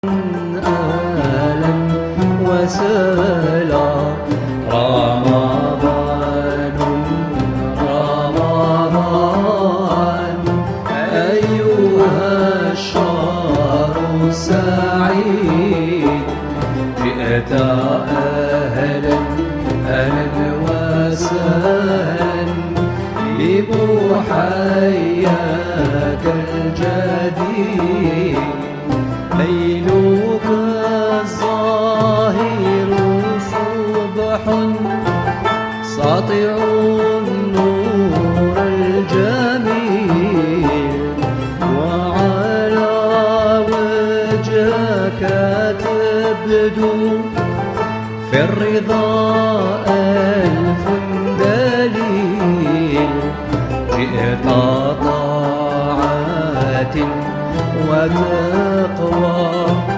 أهلا وسهلا. رمضان رمضان أيها الشهر السعيد، جئت أهلا أهلا وسهلا بمحياك الجديد. ليلك الظاهر صبح ساطع النور الجميل، وعلى وجهك تبدو في الرضا ألف دليل. جئت طاعات